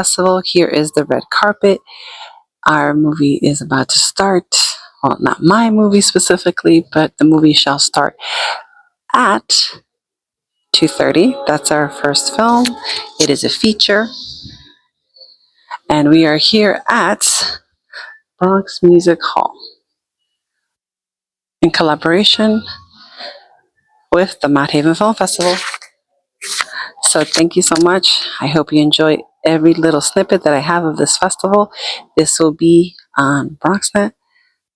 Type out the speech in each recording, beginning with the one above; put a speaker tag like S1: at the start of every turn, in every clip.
S1: Festival. Here is the red carpet. Our movie is about to start. Well, not my movie specifically, but the movie shall start at 2:30. That's our first film. It is a feature, and we are here at Bronx Music Hall in collaboration with the Mount Haven Film Festival. So thank you so much. I hope you enjoy every little snippet that I have of this festival. This will be on BronxNet,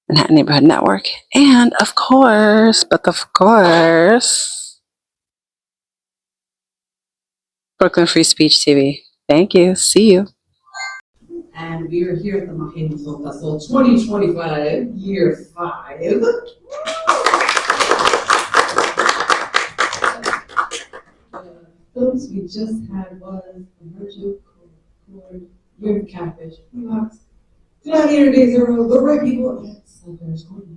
S1: Manhattan Neighborhood Network, and of course, Brooklyn Free Speech TV. Thank you. See you.
S2: And we are here at the Mount Haven Film Festival 2025, year 5. Films we just had was Emergent Chord, Year of Catfish, Fox, Gladiator Days Zero, The Right People, and Santana's Corner.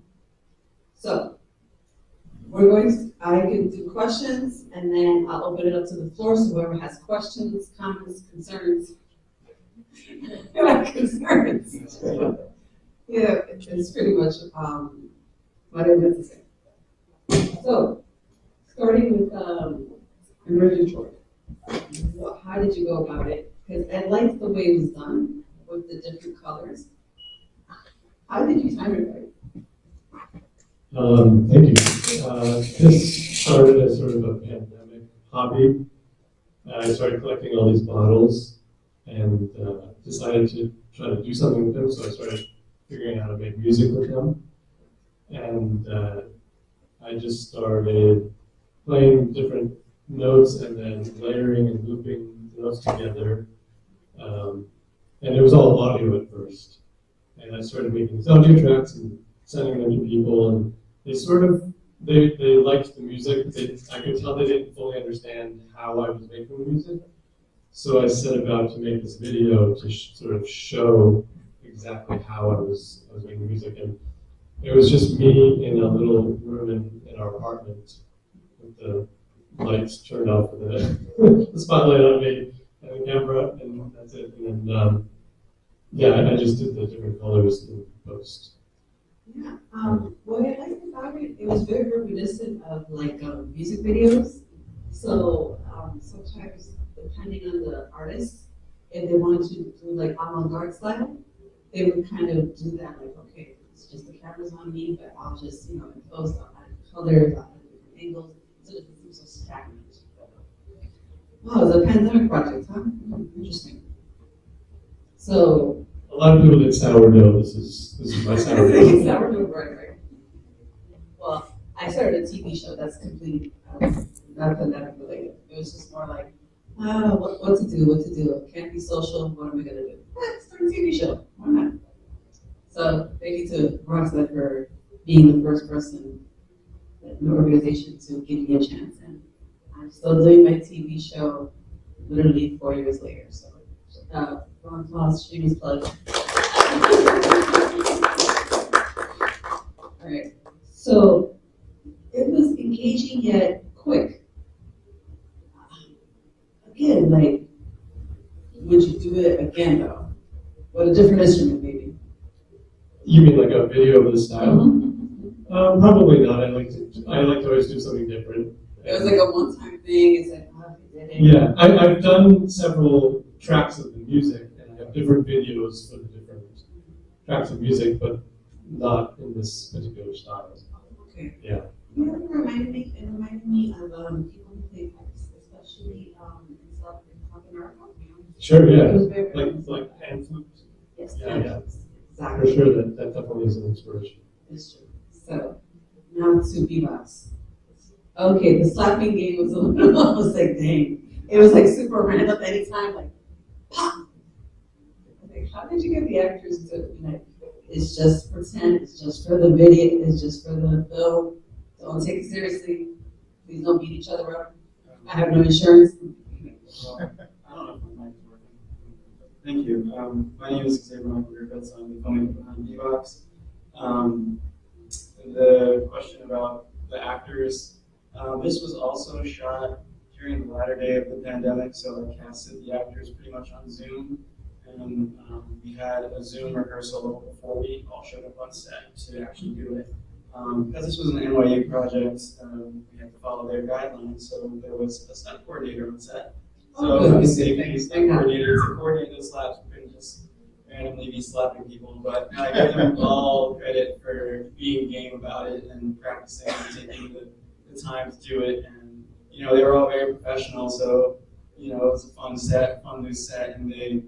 S2: So, I can do questions, and then I'll open it up to the floor, so whoever has questions, comments, concerns, concerns. Yeah, it's pretty much what I meant to say. So, starting with Emergent Chord. How did you go about it? Because I liked the way it was done with the different colors. How did you time it right?
S3: Thank you. This started as sort of a pandemic hobby. I started collecting all these bottles and decided to try to do something with them. So I started figuring out how to make music with them. And I just started playing different notes and then layering and looping the notes together. And it was all audio at first. And I started making these audio tracks and sending them to people, and they liked the music. I could tell they didn't fully understand how I was making the music. So I set about to make this video to sort of show exactly how I was making music. And it was just me in a little room in our apartment with the lights turned off with the spotlight on me and the camera, and that's it. And then, I just did the different colors in post.
S2: Yeah. What I liked about it, it was very reminiscent of like music videos. So sometimes, depending on the artist, if they wanted to do like avant-garde style, they would kind of do that. Like, okay, it's just the camera's on me, but I'll just in post, I'll add colors, I'll add different angles, so it doesn't seem so stagnant. Wow, it's a pandemic project, huh? Interesting. So.
S3: A lot of people did sourdough. This is my sourdough.
S2: Sourdough, right. Well, I started a TV show that's completely not pandemic related. It was just more like, what to do. Can't be social. What am I gonna do? Start a TV show. Why not? So thank you to Roxanne for being the first person in the organization to give me a chance, and I'm still doing my TV show literally 4 years later. So, Ron Claus, shameless plug. All right. So it was engaging yet quick. Again, like, would you do it again though? With a different instrument, maybe?
S3: You mean like a video of this style?
S2: Mm-hmm.
S3: Probably not. I like to always do something different.
S2: It was like a one-time thing. It's like, did it?
S3: Yeah, I've done several tracks of the music, and I have different videos for the different tracks of music, but not in this particular style.
S2: Okay.
S3: Yeah.
S2: You know, it reminded me of people who play pipes, especially in South America.
S3: Sure, yeah.
S2: It was very
S3: like pan flute.
S2: Yes,
S3: Yeah.
S2: Exactly.
S3: For sure, that definitely is an inspiration.
S2: It's true. So now to bebops. Okay, the slapping game was a little, I was like, dang. It was like super random anytime, like, pop. Like, how did you get the actors to, it's just pretend, it's just for the video, it's just for the film. Don't take it seriously. Please don't beat each other up. I have no insurance.
S4: Thank you. My name is Xavier Michael Griffiths. I'm the filmmaker behind Bebops. The question about the actors, this was also shot during the latter day of the pandemic, so I casted the actors pretty much on Zoom. and we had a Zoom rehearsal before we all showed up on set to actually do it. Because this was an NYU project, we had to follow their guidelines, so there was a stunt coordinator on set. So it was safety stunt coordinator to coordinate those slaps. We couldn't just randomly be slapping people, but I give them all credit for being game about it and practicing and taking the time to do it. And you know, they were all very professional, so you know, it was a fun new set, and they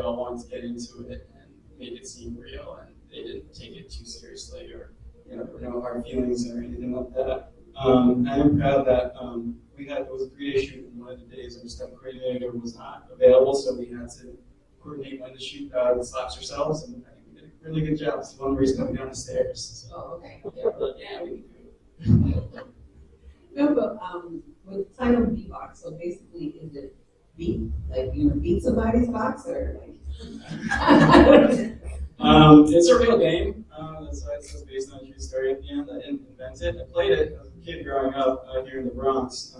S4: all wanted to get into it and make it seem real, and they didn't take it too seriously, or there were no hard feelings or anything like that. I am proud that it was a 3-day shoot, and one of the days our stunt coordinator was not available, so we had to coordinate when to shoot the slaps ourselves, and I think we did a really good job. It's one where he's coming down the stairs. So,
S2: Okay.
S4: yeah, we can do it.
S2: No, but with the title B-Box, so basically is it beat, like beat somebody's box, or like?
S4: It's a real game. That's why it's based on a true story at the end. I didn't invent it. I played it as a kid growing up here in the Bronx.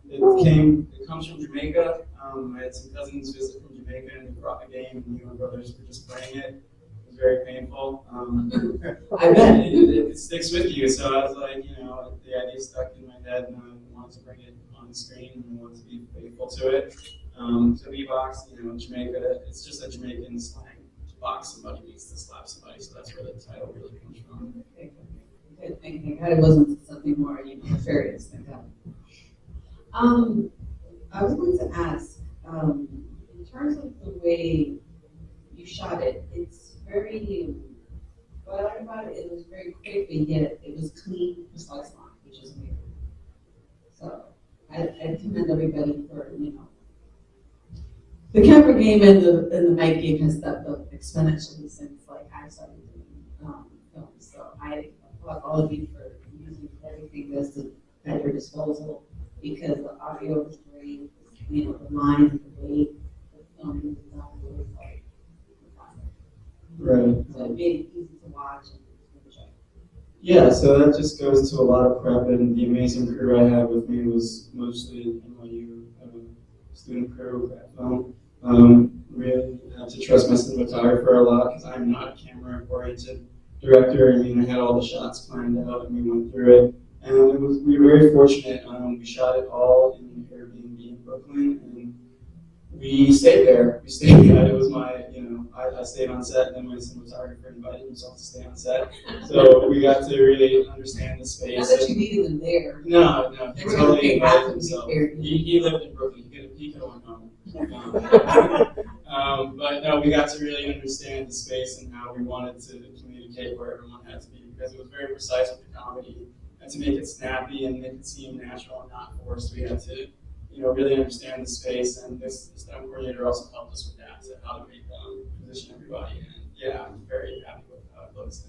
S4: It comes from Jamaica. I had some cousins visit from Jamaica, and they brought the game, and me and my brothers were just playing it. It was very painful.
S2: I bet.
S4: It sticks with you, so I was like, the idea stuck in my head, and I wanted to bring it on the screen, and I wanted to be faithful to it. So B-Box, Jamaica, it's just a Jamaican slang. Box somebody means to slap somebody, so that's where the title really comes from.
S2: Okay. Thank God it wasn't something more nefarious. Thank God. I was going to ask, in terms of the way you shot it, it's very, what I like about it was very quick, and yet it was clean, just like slime, which is weird. So I commend everybody for, the camera game and the mic game has stepped up exponentially since I started doing films. So I applaud all of you for using everything that's at your disposal, because the audio was great, the lines, the way the filming was done was fantastic.
S4: Right.
S2: So it made it easy to watch and enjoy.
S4: Yeah, so that just goes to a lot of prep, and the amazing crew I had with me was mostly NYU student crew with that film. Really had to trust my cinematographer a lot, because I'm not a camera-oriented director. I mean, I had all the shots planned out, and we went through it. And we were very fortunate. We shot it all in an Airbnb in Brooklyn, and we stayed there. It was I stayed on set, and then my cinematographer invited himself to stay on set. So we got to really understand the space.
S2: Not that you needed them there.
S4: No, he
S2: They were
S4: totally
S2: gonna
S4: invited
S2: have to be
S4: himself.
S2: there.
S4: He lived in Brooklyn. He could have went home. But no, we got to really understand the space and how we wanted to communicate where everyone had to be, because it was very precise with the comedy, and to make it snappy and make it seem natural and not forced, we had to, really understand the space. And this stunt coordinator also helped us with that, to how to make position everybody. And yeah, I'm very happy with how it looks.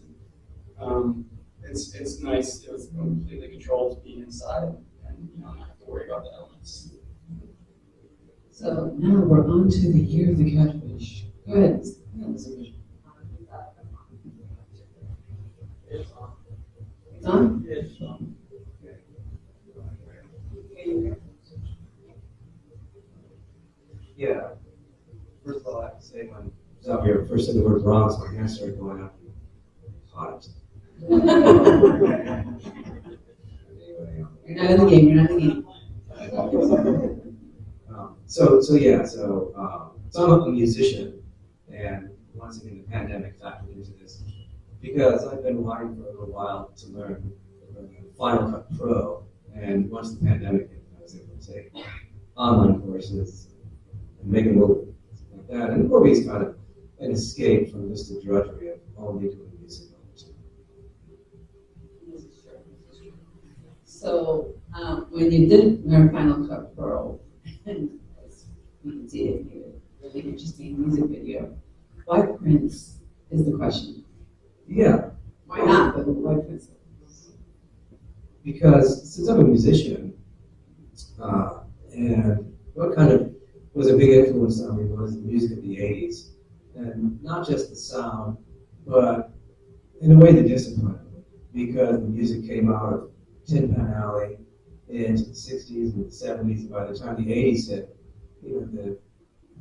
S4: And it's nice. It was completely controlled to be inside, and not have to worry about the elements.
S2: So now we're on to the year of the catfish. Go ahead. It's on?
S5: Yeah. First of all, I have to say, when I was out here, first said the word Bronx, my hands started going up. Hot.
S2: You're not in the game. You're not in the game.
S5: So I'm a musician, and once again, the pandemic factored into this, because I've been wanting for a little while to learn Final Cut Pro, and once the pandemic hit, I was able to take online courses and make a movie, like that. And the movie is kind of an escape from just the drudgery of only doing music all the time.
S2: So when you did learn Final Cut Pro, and we can see it here, really interesting music video. Why Prince is the question.
S5: Yeah.
S2: Why not? But why Prince?
S5: Because since I'm a musician, and what kind of was a big influence on me was the music of the 80s. And not just the sound, but in a way the discipline. Because the music came out of Tin Pan Alley into the 60s and the 70s, and by the time the 80s hit, the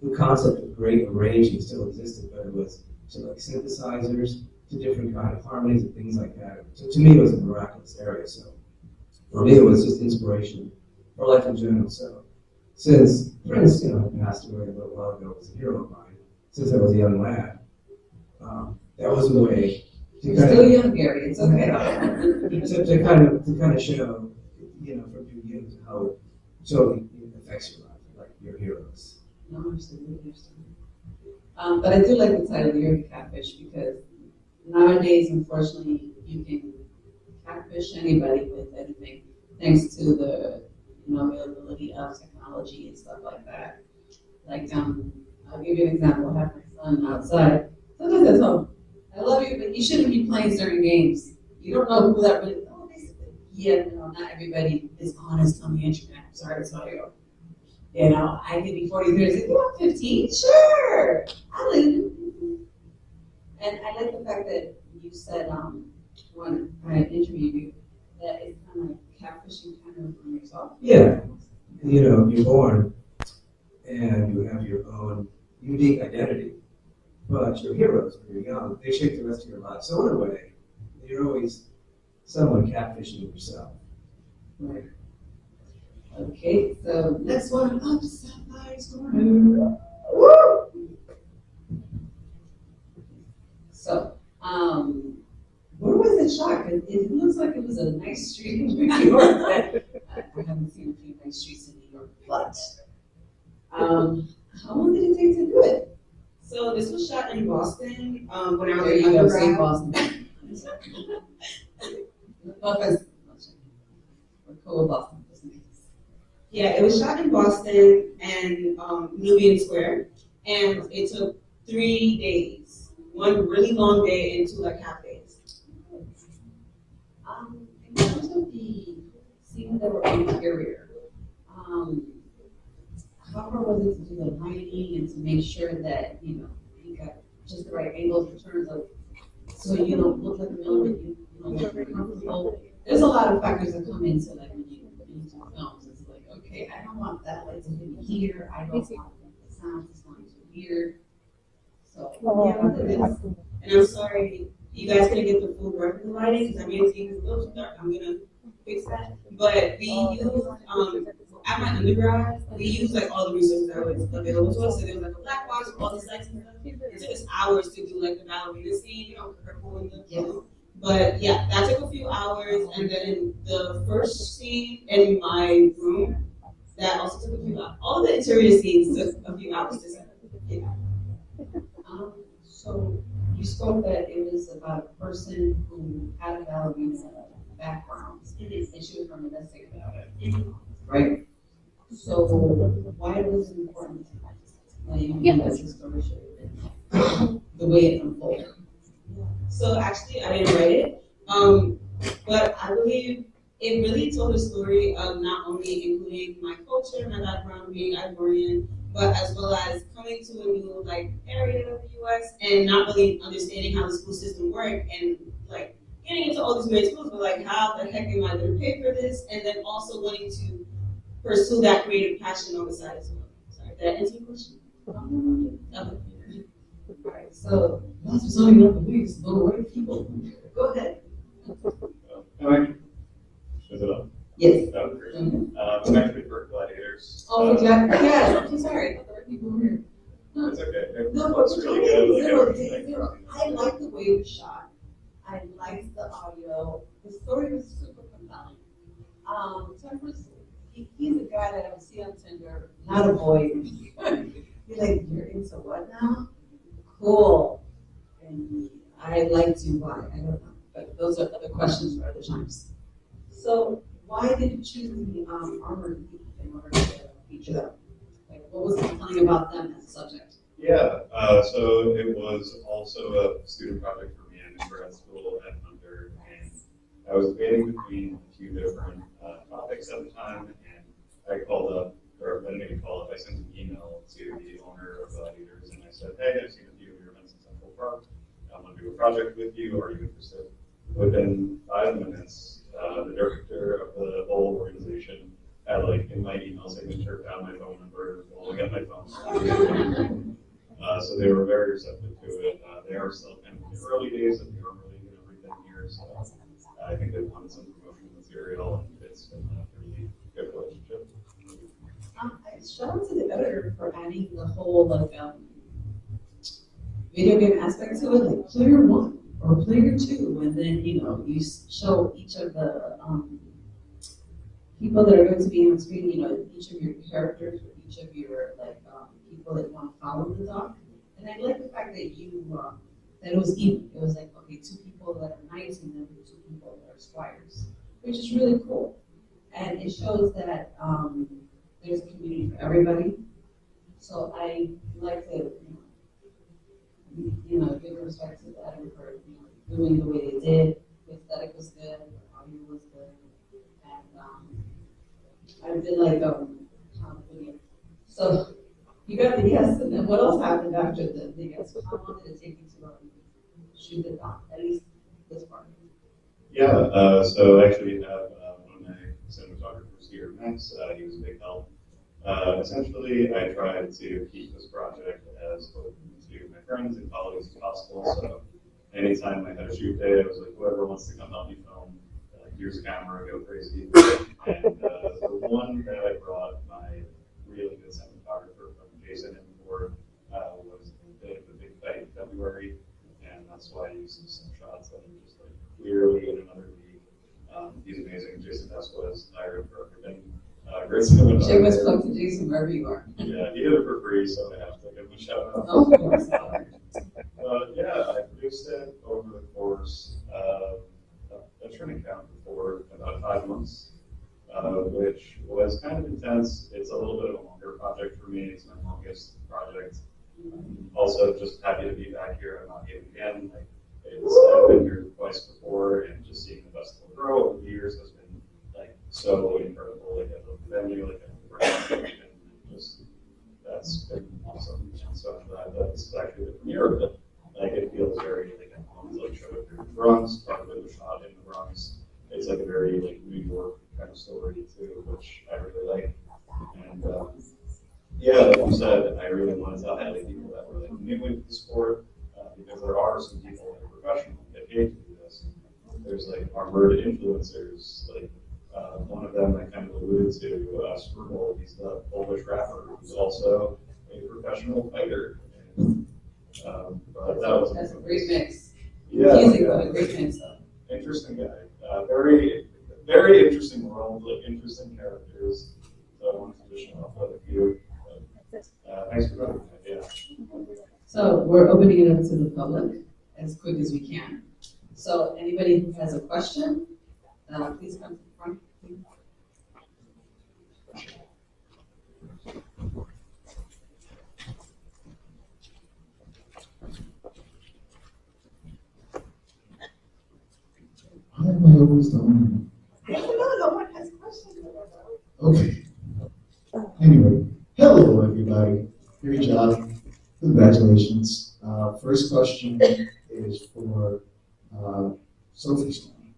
S5: the concept of great arranging still existed, but it was to like synthesizers, to different kind of harmonies and things like that. So to me, it was a miraculous area. So for me, it was just inspiration for life in general. So since Prince, passed away a little while ago, was a hero of mine. Since I was a young lad, that was a way to
S2: You're still young, Gary. It's okay.
S5: to kind of show, from you how it totally affects your life, like your heroes.
S2: No, absolutely, absolutely. But I do like the title, You're a Catfish, because nowadays, unfortunately, you can catfish anybody with anything, thanks to the availability of technology and stuff like that. Like, I'll give you an example. I have my son outside. Sometimes I tell him, I love you, but you shouldn't be playing certain games. You don't know who that really. Oh, basically, yeah, no, not everybody is honest on the internet. I'm sorry to tell you. I could be 43 and say, you want 15? Sure. I'll leave you. And I like the fact that you said, when I interviewed you, that it's kind of like catfishing kind of on yourself.
S5: Yeah, you're born and you have your own unique identity, but your heroes when you're young, they shape the rest of your life. So in a way, you're always someone catfishing yourself.
S2: Right. Okay, so next one, up Sapphire's Corner. Woo! So, where was it shot? It looks like it was a nice street in New York. I haven't seen a few nice streets in New York, but how long did it take to do it?
S6: So this was shot in Boston when I was
S2: There
S6: in
S2: you go, say
S6: undergrad.
S2: Boston. We're cool Boston.
S6: Yeah, it was shot in Boston and Nubian Square, and it took 3 days. One really long day and 2 like half days.
S2: In terms of the scenes that were interior, how hard was it to do the lighting and to make sure that you got just the right angles in terms of so you don't look like a villain, you don't look comfortable. There's a lot of factors that come into like when you do films. It's like, okay, I don't want that light to hit me here. I don't want the sound to sound too weird. So yeah, it is.
S6: And I'm sorry, you guys couldn't get the full breadth of the lighting because I made it seem a little too dark. I'm gonna fix that. But we used at my undergrad, we used like all the resources that was available to us. So there was like a black box with all the sites and stuff. It took us hours to do like the ballerina scene, purple and the But yeah, that took a few hours, and then the first scene in my room, that also took a few hours. All the interior scenes took a few hours to set. Yeah.
S2: So you spoke that it was about a person who had a ballerina background, and she was reminiscing about it, right? So why was it important? As the story should have been, the way it unfolded.
S6: So actually, I didn't write it, but I believe it really told a story of not only including my culture, my background being Ivorian, but as well as coming to a new area of the U.S. and not really understanding how the school system worked and getting into all these great schools, but how the heck am I going to pay for this? And then also wanting to pursue that creative passion on the side as well. Sorry, did I answer your question? Okay.
S2: All right, so that's just only enough of these little white people. Go ahead.
S7: Is it up?
S2: Yes.
S7: Oh, great. I'm actually for Gladiators.
S2: Oh, Jack. Yeah, I'm so sorry. I thought there were people over here. No,
S7: It's okay.
S2: no,
S7: Looks
S2: but
S7: really good. Like
S2: zero,
S7: everything.
S2: zero. I like the way it was shot. I liked the audio. The story was super compelling. Temperance, he's a guy that I would see on Tinder, not a boy. You're like, you're into what now? Cool. And I like to why, I don't know. But those are other questions for other times. So why did you choose the armored people in order to feature them? What was compelling about them as a subject?
S7: Yeah, so it was also a student project for me. I'm in grad school at Under, and I was debating between a few different topics at the time, and I called up, or I didn't even call up, I sent an email to the owner of Gladiators, and I said, hey, I've seen a few of your events in Central Park. I want to do a project with you. Are you interested? Within 5 minutes, the director of the whole organization had like in my email signature found my phone number while I got my phone. So they were very receptive to it. They are still kind of in the early days of really get everything here. So I think they wanted some promotional material, and it's been a pretty good relationship.
S2: Shout out to the editor for adding the whole video game aspect to it, like player one or player two, and then you show each of the people that are going to be on screen. Each of your characters or each of your people that you want to follow the doc. And I like the fact that that it was even. It was like, okay, 2 people that are knights and then 2 people that are squires, which is really cool. And it shows that there's a community for everybody. So I like to, give respect to the editor for doing the way they did. The aesthetic was good, the audio was good, and I did like video. So you got the yes, and then what else happened after the yes? How long did it take you to shoot the doc? At least this part.
S7: Yeah. So I actually have one of my cinematographers here, Max. He was a big help. Essentially, I tried to keep this project as open to my friends and colleagues as possible. So anytime I had a shoot day, I was like, whoever wants to come help me film, here's a camera, go crazy. And the one that I brought my really good cinematographer from Jason and Ford was the big fight in February, and that's why I used some shots that are just like clearly in another league. He's amazing. Jason Vasquez hired for everything. Great cinematographer.
S2: Shameless plug to Jason wherever you are.
S7: Yeah, he did it for free, so I have to give him a shout out.
S2: Oh, of course.
S7: But yeah, I produced it over the course of, I'm trying to count before, about 5 months, which was kind of intense. It's a little bit of a longer project for me. It's my longest project. Also, just happy to be back here. I'm not here again. I've been here twice before, and just seeing the festival grow over the years has been so incredible. I love the venue, I love the production, and just that's been awesome. And so I'm glad that this is actually the premiere of it. It feels very home, show up here in the Bronx, probably the shot in the Bronx. It's a very New York kind of story too, which I really like. And yeah, like you said, I really wanted to highlight people that were new into the sport, because there are some people that are professional that get paid to do this. There's armored influencers, one of them I kind of alluded to, Scribble. He's the Polish rapper who's also a professional fighter. And, but that's
S2: a great mix.
S7: Yeah,
S2: Music, but a great mix.
S7: Interesting guy. Very, very interesting world, interesting characters. So I wanted to just show off a few. Thanks for coming. Yeah.
S2: So we're opening it up to the public as quick as we can. So anybody who has a question, please come to the front.
S8: How am I always the only?
S2: No one has questions.
S8: Okay. Anyway, hello everybody. Great job. Congratulations. First question is for Sophie Stone.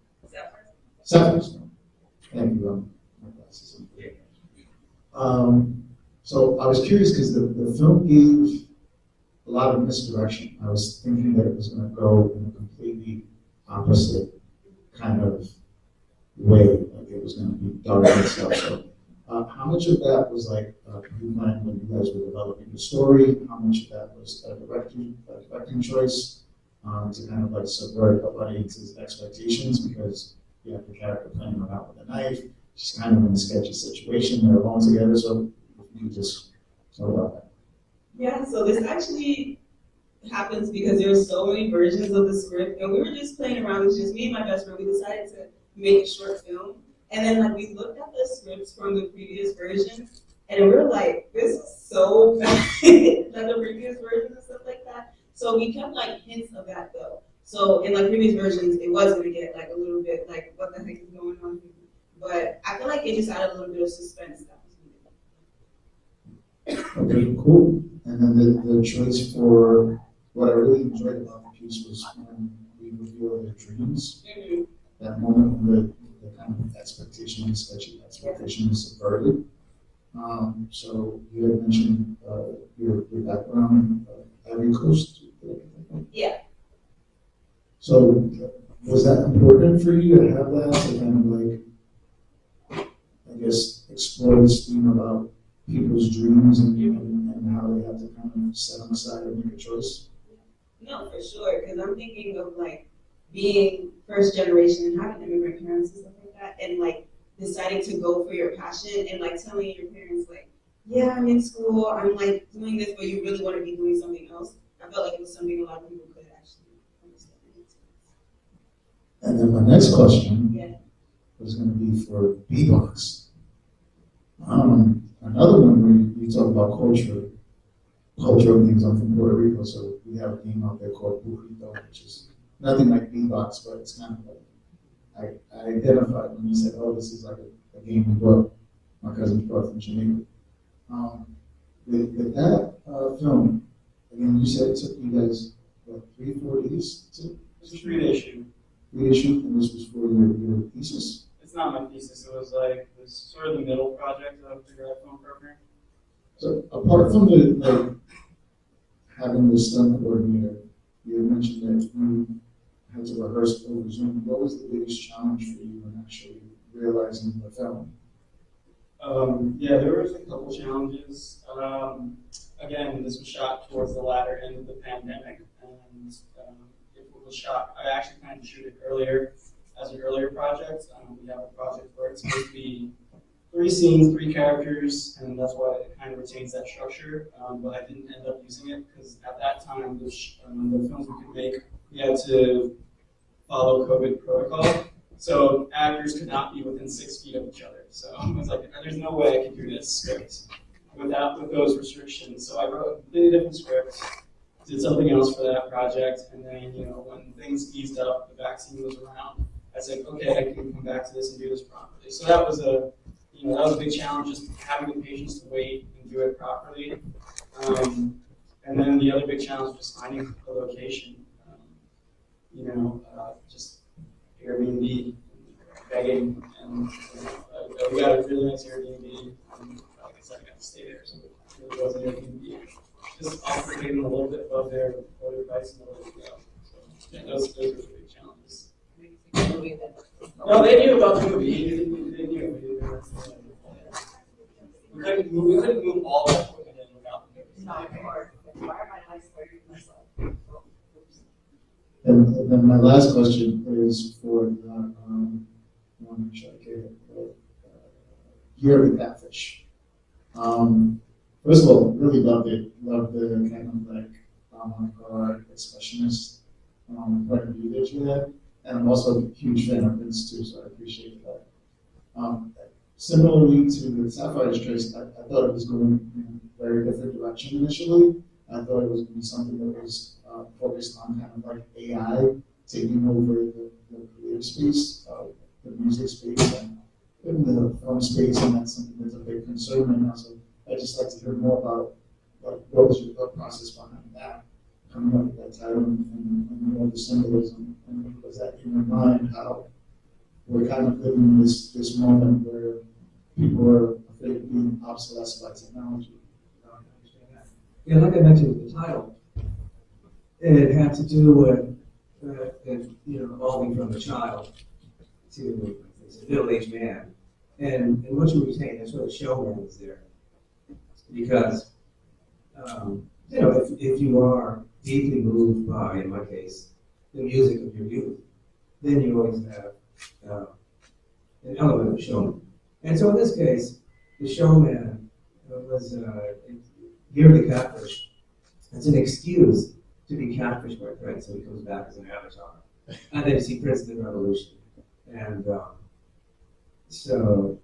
S8: Sapphire Stone. Thank you. My glasses. So I was curious because the film gave a lot of misdirection. I was thinking that it was going to go in a completely opposite kind of way, like it was going to be dark and stuff. So, how much of that was you planned when you guys were developing the story? How much of that was a directing choice to kind of subvert the audience's expectations, because you have the character playing around with a knife, she's kind of in a sketchy situation, they're alone together. So you just talk about that.
S6: Yeah, so this actually happens because there's so many versions of the script, and we were just playing around. It was just me and my best friend. We decided to make a short film, and then we looked at the scripts from the previous versions, and we were like, "This is so bad," the previous versions and stuff like that. So we kept hints of that though. So in previous versions, it was gonna get a little bit what the heck is going on here, but I feel like it just added a little bit of suspense that was needed.
S8: Okay, cool. And then the choice for what I really enjoyed about the piece was when we reveal their dreams.
S6: Mm-hmm.
S8: That moment when the kind of expectations, sketchy expectations subverted. So you had mentioned your background, Ivory Coast.
S6: Yeah.
S8: So was that important for you to have that to kind of like, I guess, explore this theme about people's dreams and how they have to kind of set them aside and make a choice?
S6: No, for sure, because I'm thinking of like being first generation and having immigrant parents and stuff like that, and like deciding to go for your passion and like telling your parents like, yeah, I'm in school, I'm like doing this, but you really want to be doing something else. I felt like it was something a lot of people could actually understand.
S8: And then my next question
S6: Yeah.
S8: was going to be for B-Box. Another one where you talk about cultural things. I'm from Puerto Rico, so we have a game out there called Burrito, which is nothing like B-Box, but it's kind of like, I identified when you said, oh, this is like a game we brought, my cousin brought from Jamaica. With that film, again, you said it took you guys, what, 3-4 days to
S4: It's a 3-day shoot.
S8: shoot, and this was for your thesis?
S4: It's not my thesis. It was like this sort of the middle project of the grad film program.
S8: So apart from the like having the stunt coordinator, you had mentioned that you had to rehearse over Zoom. What was the biggest challenge for you in actually realizing the film?
S4: Yeah, there was a couple challenges. Again, this was shot towards the latter end of the pandemic, and it was shot. I actually planned to shoot it earlier as an earlier project. We have a project where it's supposed to be 3 scenes, 3 characters, and that's why it kind of retains that structure. But I didn't end up using it because at that time, the films we could make, we had to follow COVID protocol. So actors could not be within 6 feet of each other. So I was like, there's no way I can do this script with those restrictions. So I wrote a completely different script, did something else for that project, and then when things eased up, the vaccine was around. I said, okay, I can come back to this and do this properly. So that was a big challenge, just having the patience to wait and do it properly. And then the other big challenge was just finding a location. Just Airbnb, begging, and we got a really nice Airbnb. And like I said, I got to stay there, so it really was an Airbnb. Just offering them a little bit above their price and a little bit go. So yeah, those were the big challenges. No, they knew about the movie. They knew. We couldn't move all that quickly without the movie.
S8: And then my last question is for the, I want to make sure I get it, Year of the Catfish. First of all, really loved it. Loved the kind of like, oh my God, expressionist point of view that you had. And I'm also a huge fan of Vince too, so I appreciate that. Similarly to the Sapphire's Trace, I thought it was going in a very different direction initially. I thought it was going to be something that was focused on kind of like AI taking over the creative space, the music space, and the film space, and that's something that's a big concern right now. So I'd just like to hear more about like, what was your thought process behind that, coming up with that title and more of the symbolism, and was that in your mind how we're kind of living in this moment where people are afraid of being obsolesced by technology.
S5: Yeah, like I mentioned with the title, it had to do with evolving from a child to a middle-aged man, and what you retain, that's where the showman is there, because if you are deeply moved by, in my case, the music of your youth, then you always have an element of showman. And so in this case, the showman was Year of the Catfish. It's an excuse to be catfished by Prince, so he comes back as an avatar. And then you see Prince in the Revolution. And so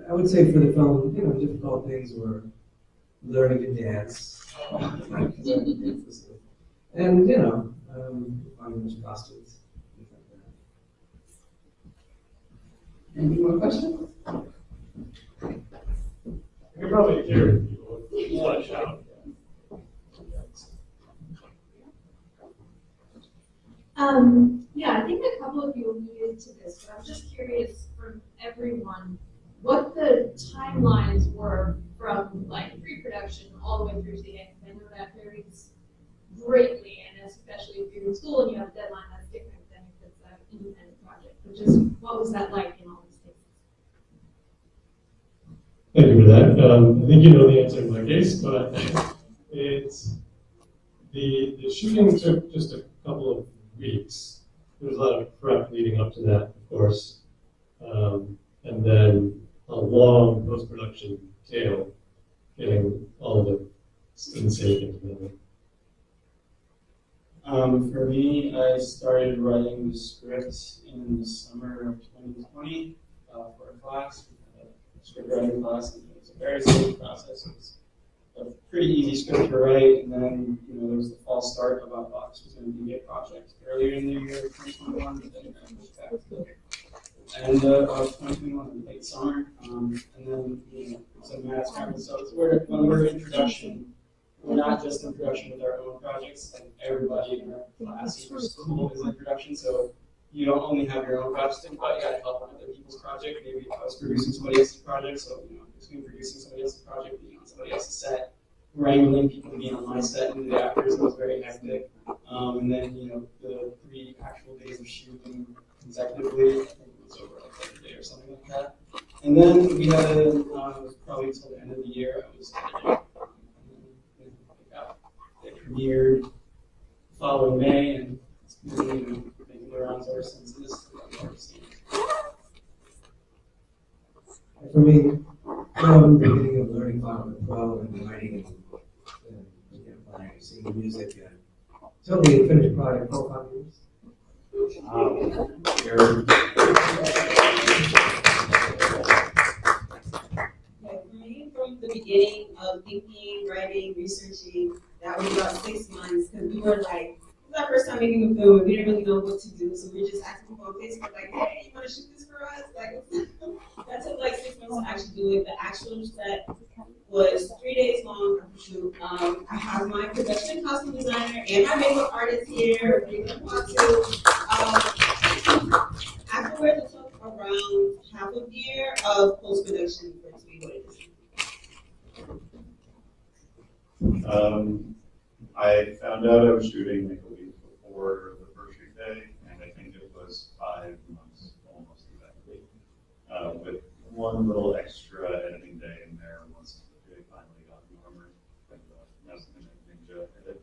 S5: I would say for the film, difficult things were learning to dance. And, finding those costumes.
S2: Any more questions?
S3: You can probably hear people flesh out.
S9: Yeah, I think a couple of you alluded to this, but I'm just curious from everyone what the timelines were from like pre-production all the way through to the end. I know that varies greatly, and especially if you're in school and you have a deadline, that's different than if it's an independent project. But just what was that like in all these cases?
S3: Thank you for that. I think you know the answer in my case, but it's the shooting took just a couple of weeks. There was a lot of prep leading up to that, of course, and then a long post-production tail, getting all of it in sync together.
S4: For me, I started writing the script in the summer of 2020 for a class, a script writing class, and it was a very simple process. It was a pretty easy script to write, and then there was the fall start of Box was going to be a project earlier in the year of 2021, but then it got pushed back to the end of 2021 in late summer, and then it's a mass conference. So it's when we're in production. We're not just in production with our own projects, like everybody in our class or school is in production, so you don't only have your own project to think about, you gotta help on other people's project. Maybe I was producing somebody else's project, so between producing somebody else's project, being on somebody else's set, wrangling people to be on my set and the actors, it was very hectic. And then the 3 actual days of shooting consecutively, I think it was over like every day or something like that. And then we had it was probably until the end of the year, I was editing. It premiered the following May, and it's been making the rounds ever since this.
S5: For me, from the beginning of learning Final Cut Pro and writing and playing, singing music, and totally finished product 4 or 5 years.
S6: For me, from the beginning of thinking, writing, researching, that was about 6 months, because we were like, this is our first time making a film, and we didn't really know what to do, so we were just asking people on Facebook, like, hey, you want to shoot this for us? Like, that took like 6 months to actually do it. The actual set was 3 days long of the shoot. I have my production costume designer and my makeup artist here, afterwards, it took around half a year of post-production for it to be what it is.
S7: I found out I was shooting like a week before the first shoot day, and I think it was 5 months almost exactly, with one little extra editing day in there once they finally got the armor and the Ninja edit.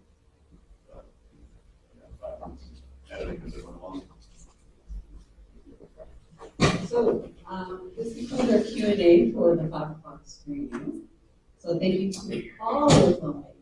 S7: But yeah, 5 months editing as it went along.
S2: So this concludes our Q&A for the Black Box screening. So thank you to all the filmmakers.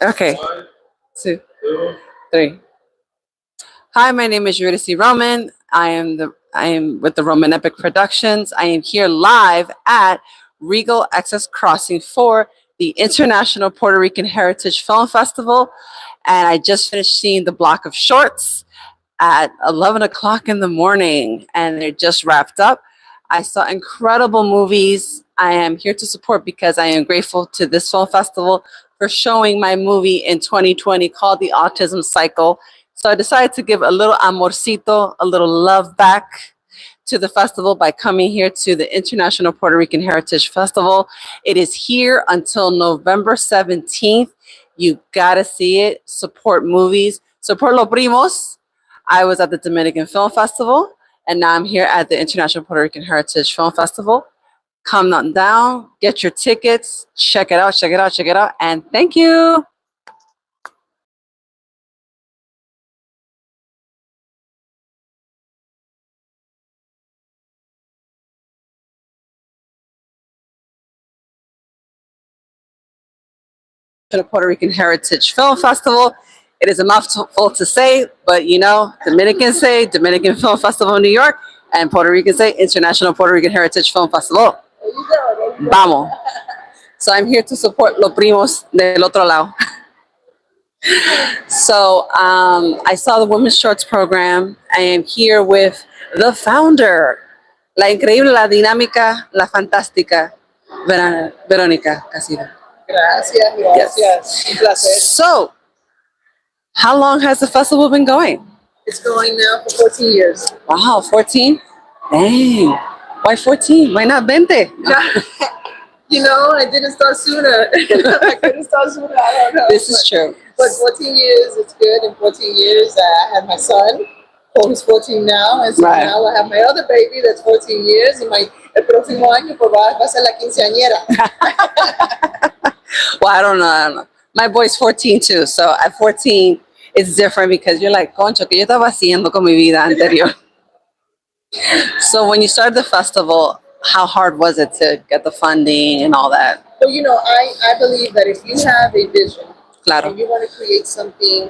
S1: Okay, 2, 3. Hi, my name is Violeta Roman. I am with the Roman Epic Productions. I am here live at Regal Access Crossing for the International Puerto Rican Heritage Film Festival, and I just finished seeing the block of shorts at 11 o'clock in the morning, and they're just wrapped up. I saw incredible movies. I am here to support because I am grateful to this film festival for showing my movie in 2020 called The Autism Cycle. So I decided to give a little amorcito, a little love back to the festival by coming here to the International Puerto Rican Heritage Festival. It is here until November 17th. You gotta see it. Support movies. Support Los Primos. I was at the Dominican Film Festival, And now I'm here at the International Puerto Rican Heritage Film Festival. Come on down, get your tickets, check it out, check it out, check it out, and thank you. To the Puerto Rican Heritage Film Festival. It is a mouthful to say, but you know, Dominicans say Dominican Film Festival in New York, and Puerto Ricans say International Puerto Rican Heritage Film Festival. Vamos. So I'm here to support los primos del otro lado. So I saw the Women's Shorts program. I am here with the founder, la increíble, la dinámica, la fantástica, Verónica Casino.
S10: Gracias, gracias. Un placer.
S1: So, how long has the festival been going?
S10: It's going now for 14 years.
S1: Wow, 14? Dang. Why 14? Why not 20?
S10: You know, I didn't start sooner. I couldn't start sooner. I don't know.
S1: This is true.
S10: But 14 years, it's good. In 14 years, I had my son, who's 14 now. And so
S1: Right.
S10: now I have my other baby that's 14 years. And el próximo año pues va a ser la quinceañera.
S1: Well, I don't know. My boy's 14 too. So at 14, it's different because you're like, concho, que yo estaba haciendo con mi vida anterior. So when you started the festival, how hard was it to get the funding and all that?
S10: Well, you know, I believe that if you have a vision
S1: Claro.
S10: and you want to create something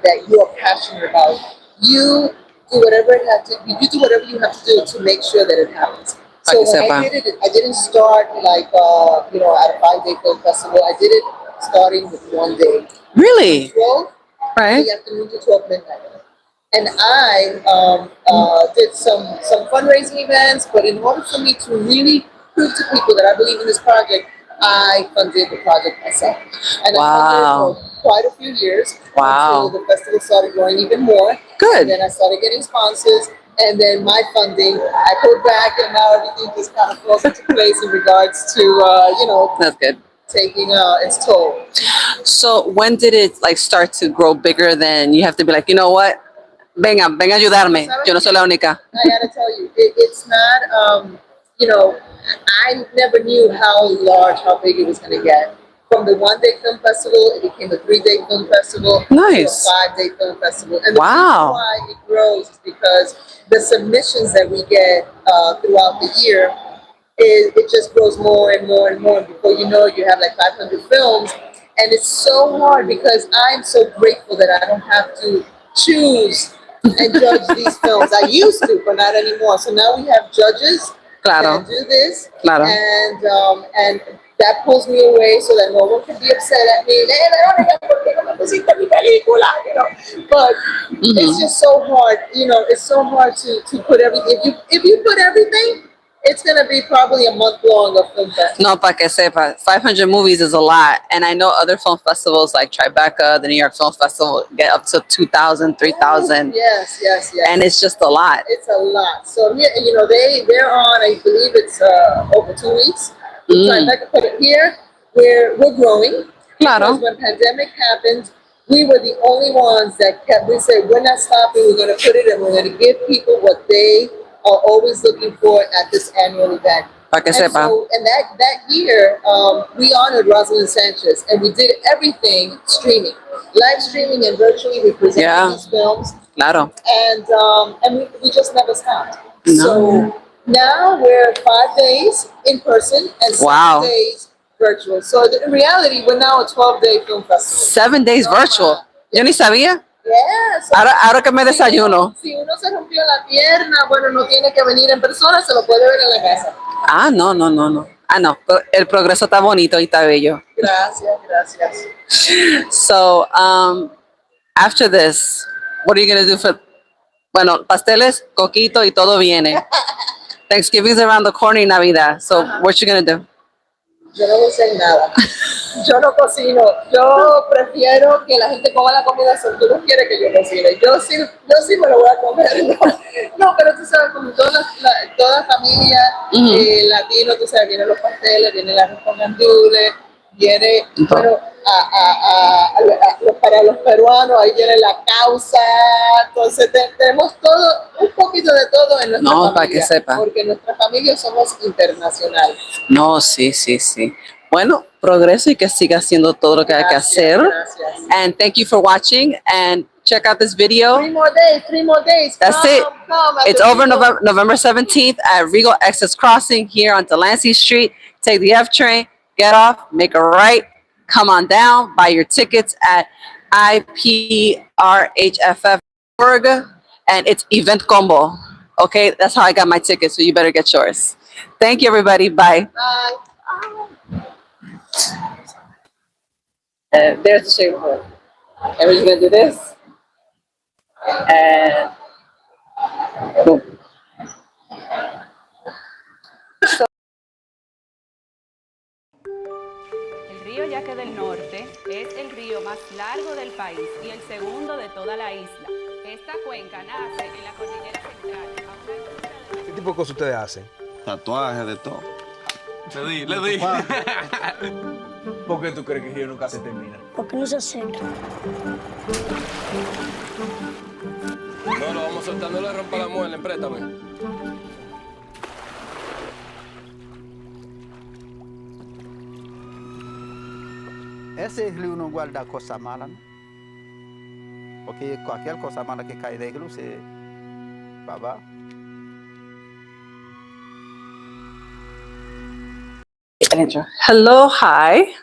S10: that you are passionate about, you do whatever you do whatever you have to do to make sure that it happens. So when I did it, I didn't start like you know, at a 5-day film festival. I did it starting with 1 day.
S1: Really?
S10: 12
S1: Right?
S10: in the afternoon to 12 midnight. And I did some fundraising events, but in order for me to really prove to people that I believe in this project, I funded the project myself. And
S1: Wow.
S10: I funded it for quite a few years.
S1: Wow.
S10: Until the festival started growing even more.
S1: Good.
S10: And then I started getting sponsors. And then my funding, I pulled back, and now everything just kind of falls into place in regards to, you know,
S1: That's good.
S10: taking its toll.
S1: So when did it like start to grow bigger than you have to be like, you know what? Venga a ayudarme. Yo no soy la única.
S10: I gotta tell you, it's not, you know, I never knew how large, how big it was gonna get. From the 1-day film festival, it became a 3-day film festival.
S1: Nice.
S10: To a 5-day film festival. And the
S1: Wow.
S10: reason why it grows is because the submissions that we get throughout the year, it just grows more and more and more. Before you know it, you have like 500 films. And it's so hard because I'm so grateful that I don't have to choose and judge these films. I used to, but not anymore. So now we have judges
S1: Claro.
S10: that do this.
S1: Claro.
S10: And that pulls me away so that no one can be upset at me. You know? But it's just so hard. You know, it's so hard to put everything. If you put everything, it's gonna be probably a month long of film festival.
S1: No, pa que sepa, 500 movies is a lot. And I know other film festivals like Tribeca, the New York Film Festival, get up to 2,000, 3,000.
S10: Yes.
S1: And it's just a lot.
S10: It's a lot. So yeah, you know, they're on. I believe it's over 2 weeks. Tribeca put it here. We're growing.
S1: Claro.
S10: Because when pandemic happened, we were the only ones that kept. We said we're not stopping. We're going to put it, and we're going to give people what they are always looking for at this annual event.
S1: Pa que sepa.
S10: So, and that year, we honored Rosalind Sanchez, and we did everything streaming, live streaming, and virtually we presented these films.
S1: Claro.
S10: And we just never stopped.
S1: No.
S10: So now we're 5 days in person and 7 days virtual. So in reality, we're now a 12-day film festival.
S1: 7 days virtual. Yo ni sabía.
S10: Yes.
S1: Ahora que me desayuno.
S10: Si uno se rompió la pierna, bueno, no tiene que venir en persona, se lo puede ver en la casa.
S1: Ah, no. Ah, no. El progreso está bonito y está bello.
S10: Gracias.
S1: So, after this, what are you going to do for, bueno, pasteles, coquito y todo viene. Thanksgiving's around the corner y Navidad. So, what you going to do?
S10: Yo no voy a hacer nada. Yo no cocino. Yo prefiero que la gente coma la comida si tú no quieres que yo cocine. Yo sí me lo voy a comer. No, pero tú sabes, como toda familia latino, tú sabes, vienen los pasteles, viene el arroz con gandules, viene, bueno, para los peruanos, ahí viene la causa, entonces tenemos todo, un poquito de todo en nuestra familia.
S1: Para que sepa.
S10: Porque en nuestra familia somos internacionales.
S1: No, sí. Bueno, progreso y que siga haciendo todo lo que hay que hacer.
S10: Gracias.
S1: And thank you for watching and check out this video.
S10: 3 more days.
S1: That's it. It's over
S10: November.
S1: November 17th at Regal Access Crossing here on Delancey Street. Take the F train, get off, make a right, come on down, buy your tickets at iprhff.org, and it's event combo. Okay, that's how I got my tickets, so you better get yours. Thank you, everybody. Bye.
S10: Bye.
S1: And there's the shave board. And we're just gonna do this. And boom.
S11: El río Yaque del Norte es el río más largo del país y el segundo de toda la isla. Esta cuenca nace en la cordillera central.
S12: ¿Qué tipo de cosas ustedes hacen?
S13: Tatuajes de todo.
S12: Le di. ¿Por qué tú crees que el río nunca se termina?
S14: Porque no se acerca.
S12: No, lo vamos soltando, no le rompa la muela, préstame.
S15: Ese río no guarda cosa mala, ¿no? Porque cualquier cosa mala que cae del río se va.
S1: Hello, hi.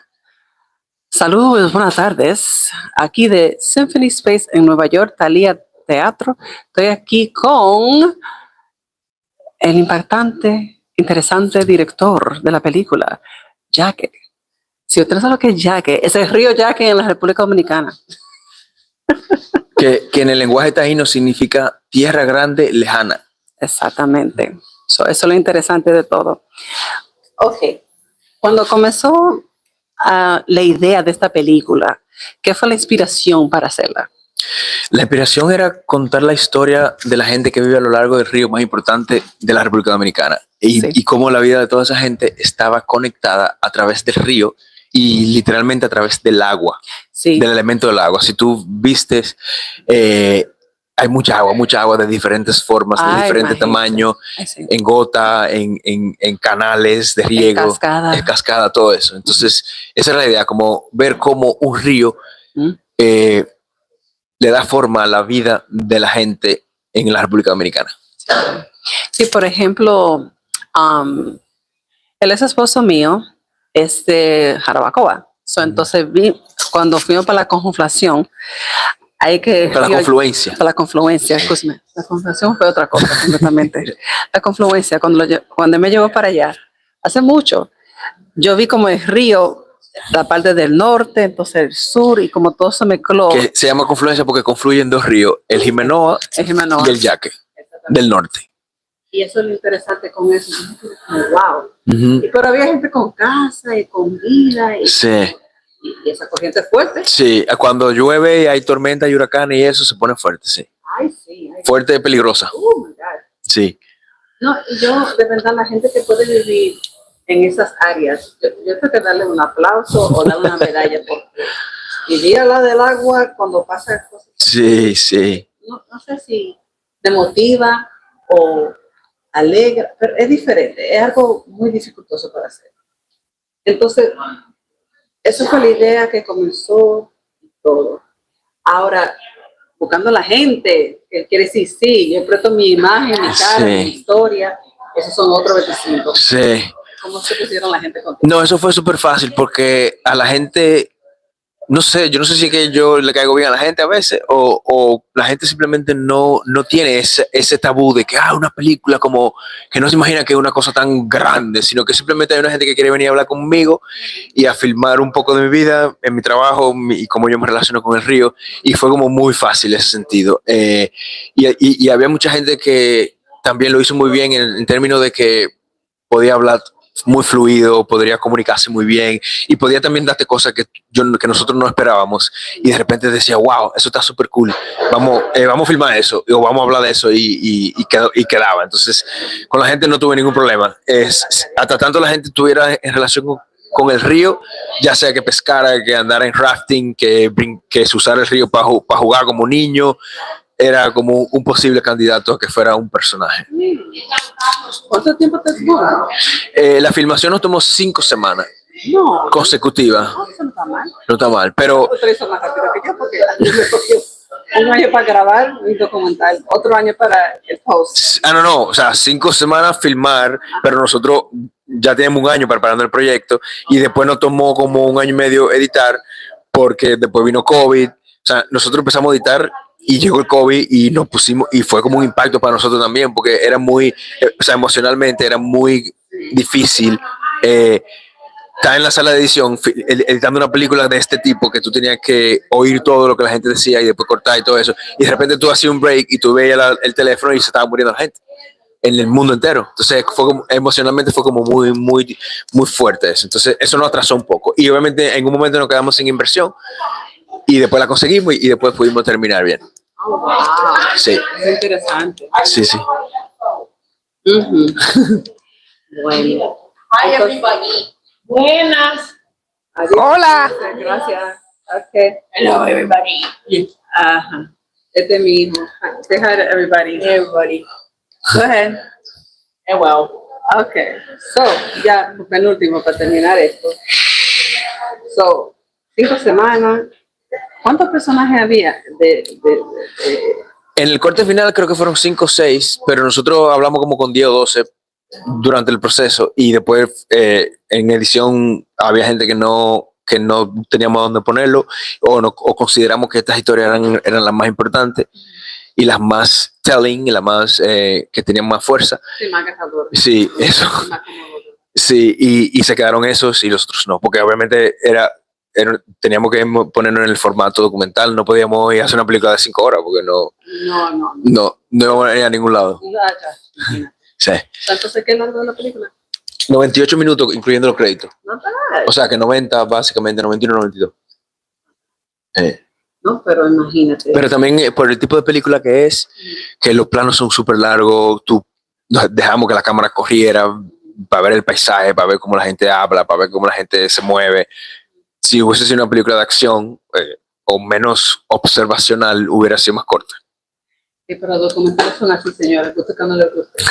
S1: Saludos, buenas tardes. Aquí de Symphony Space en Nueva York, Thalia Teatro. Estoy aquí con el impactante, interesante director de la película, Yaque. Si usted no sabe lo que es Yaque, es el río Yaque en la República Dominicana.
S16: Que en el lenguaje taíno significa tierra grande, lejana.
S1: Exactamente. Eso es lo interesante de todo. Ok. Cuando comenzó la idea de esta película, ¿qué fue la inspiración para hacerla?
S16: La inspiración era contar la historia de la gente que vive a lo largo del río más importante de la República Dominicana y cómo la vida de toda esa gente estaba conectada a través del río y literalmente a través del agua, del elemento del agua. Si tú vistes, hay mucha agua de diferentes formas, de diferente tamaño, en gota, en canales de riego, en cascada, todo eso. Entonces, esa es la idea, como ver cómo un río le da forma a la vida de la gente en la República Dominicana.
S1: Sí, por ejemplo, el ex esposo mío es de Jarabacoa. Entonces, cuando fuimos para la conjunflación, hay que...
S16: Para la confluencia.
S1: Para la confluencia, escúchame. La confluencia fue otra cosa completamente. La confluencia, cuando me llevó para allá, hace mucho, yo vi como el río, la parte del norte, entonces el sur, y como todo se mezcló.
S16: Que se llama confluencia porque confluyen dos ríos, el Jimenoa y el Yaque, del norte.
S1: Y eso es lo interesante con eso. Wow. Pero había gente con casa y con vida. Y esa corriente es fuerte.
S16: Sí, cuando llueve y hay tormenta y huracanes y eso se pone fuerte, sí.
S1: Ay, sí.
S16: Fuerte y peligrosa.
S1: Oh, my God.
S16: Sí.
S1: No, yo, de verdad, la gente que puede vivir en esas áreas, yo tengo que darle un aplauso o darle una medalla porque vivir al lado del agua cuando pasa cosas.
S16: Sí.
S1: No sé si te motiva o alegra, pero es diferente, es algo muy dificultoso para hacer. Entonces, esa fue la idea que comenzó todo. Ahora, buscando a la gente, que quiere decir, sí, yo presto mi imagen, mi cara, mi historia, esos son otros 25.
S16: Sí.
S1: ¿Cómo se pusieron la gente contigo?
S16: No, eso fue súper fácil porque a la gente, no sé, yo no sé si es que yo le caigo bien a la gente a veces o la gente simplemente no tiene ese tabú de que una película como que no se imagina que es una cosa tan grande, sino que simplemente hay una gente que quiere venir a hablar conmigo y a filmar un poco de mi vida, en mi trabajo y cómo yo me relaciono con el río, y fue como muy fácil ese sentido. Y había mucha gente que también lo hizo muy bien en términos de que podía hablar muy fluido, podría comunicarse muy bien y podía también darte cosas que nosotros no esperábamos y de repente decía, wow, eso está súper cool, vamos a filmar eso o vamos a hablar de eso y quedaba. Entonces con la gente no tuve ningún problema, hasta tanto la gente tuviera en relación con el río, ya sea que pescara, que andara en rafting, que se usara el río para jugar como niño, era como un posible candidato a que fuera un personaje.
S1: ¿Cuánto tiempo te tomó?
S16: La filmación nos tomó 5 semanas
S1: No.
S16: consecutivas.
S1: No, eso no está mal.
S16: No está mal, pero
S1: Otro hizo más rápido que yo porque a mí me cogió un año para grabar mi documental, otro año para el post.
S16: no, o sea, 5 semanas filmar, pero nosotros ya tenemos un año preparando el proyecto y después nos tomó como un año y medio editar porque después vino COVID. O sea, nosotros empezamos a editar y llegó el COVID y nos pusimos, y fue como un impacto para nosotros también, porque era muy, o sea, emocionalmente era muy difícil estar en la sala de edición editando una película de este tipo, que tú tenías que oír todo lo que la gente decía y después cortar y todo eso, y de repente tú hacías un break y tú veías el teléfono y se estaba muriendo la gente en el mundo entero. Entonces fue como, emocionalmente fue como muy, muy, muy fuerte eso. Entonces eso nos atrasó un poco y obviamente en un momento nos quedamos sin inversión y después la conseguimos y después pudimos terminar bien.
S1: Oh, wow.
S16: Sí.
S1: Es interesante.
S16: Sí, sí.
S1: Bueno.
S10: Hi, everybody.
S1: Buenas. Adiós.
S10: Hola.
S1: Gracias. Okay.
S10: Hello, everybody.
S1: Ajá. Este es mi hijo. Say hi to everybody.
S10: Everybody.
S1: Go ahead.
S10: Well.
S1: Okay. So, ya, penúltimo para terminar esto. So, 5 semanas. ¿Cuántos personajes había
S16: En el corte final creo que fueron 5 o 6, pero nosotros hablamos como con 10 o 12 durante el proceso y después en edición había gente que no teníamos dónde ponerlo o consideramos que estas historias eran las más importantes y las más telling y las más que tenían más fuerza.
S1: Sí, más gastador.
S16: Sí, eso. Sí, y se quedaron esos y los otros no, porque obviamente teníamos que ponernos en el formato documental, no podíamos ir a hacer una película de 5 horas porque no íbamos a ir a ningún lado. Sí.
S1: Entonces, ¿qué largo de la película?
S16: 98 minutos, incluyendo los créditos.
S1: No está mal.
S16: O sea, que 90, básicamente, 91, 92.
S1: No, pero imagínate.
S16: Pero también por el tipo de película que es, que los planos son súper largos, dejamos que la cámara corriera para ver el paisaje, para ver cómo la gente habla, para ver cómo la gente se mueve. Si hubiese sido una película de acción o menos observacional, hubiera sido más corta.
S1: Sí, pero los documentales son así, señores, guste que no les guste.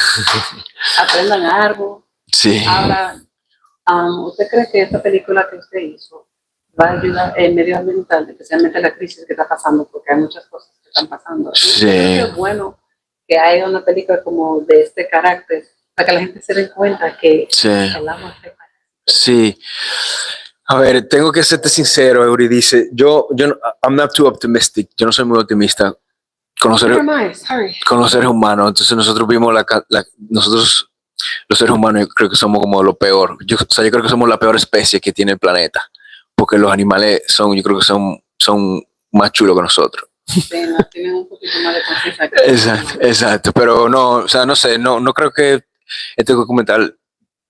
S1: Aprendan algo.
S16: Sí.
S1: Ahora, ¿usted cree que esta película que usted hizo va a ayudar en medio ambiental, especialmente la crisis que está pasando, porque hay muchas cosas que están pasando?
S16: Sí.
S1: Es bueno que haya una película como de este carácter, para que la gente se dé cuenta que el agua afecta.
S16: Sí. A ver, tengo que serte sincero, Euridice. I'm not too optimistic. Yo no soy muy optimista con los seres humanos. Entonces nosotros vimos nosotros los seres humanos, yo creo que somos como lo peor. Yo creo que somos la peor especie que tiene el planeta, porque los animales yo creo que son más chulos que nosotros.
S1: Sí, no, tienen un poquito más de conciencia.
S16: Exacto, pero no, o sea, no sé, no creo que este documental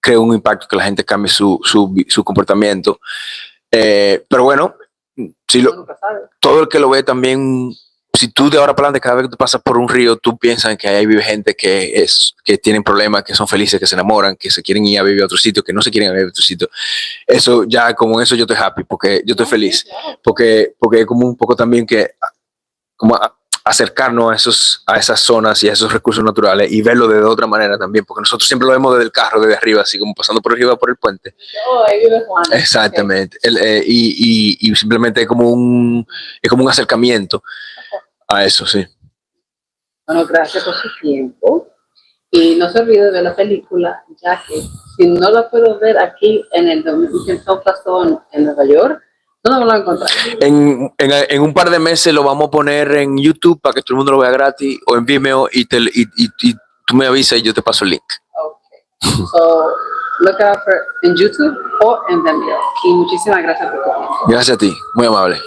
S16: cree un impacto que la gente cambie su comportamiento. Pero bueno, todo el que lo ve también, si tú de ahora para adelante, cada vez que tú pasas por un río, tú piensas que ahí vive gente que tienen problemas, que son felices, que se enamoran, que se quieren ir a vivir a otro sitio, que no se quieren ir a vivir a otro sitio. Eso ya, como eso yo estoy happy, porque yo estoy feliz. Porque es como un poco también que como acercarnos a esas zonas y a esos recursos naturales y verlo de otra manera también, porque nosotros siempre lo vemos desde el carro, desde arriba, así como pasando por arriba por el puente.
S1: Oh, ahí vive Juan.
S16: Exactamente. Y simplemente es como un acercamiento a eso, sí.
S1: Bueno, gracias por su tiempo. Y no se olvide de la película Yaque. Si no la puedo ver aquí en el Documental en Nueva York, ¿dónde me lo voy a encontrar?
S16: En un par de meses lo vamos a poner en YouTube para que todo el mundo lo vea gratis o en Vimeo y tú me avisas y yo te paso el link.
S1: Okay. So, look out for en YouTube o en Vimeo. Y muchísimas gracias por tu tiempo.
S16: Gracias a ti, muy amable.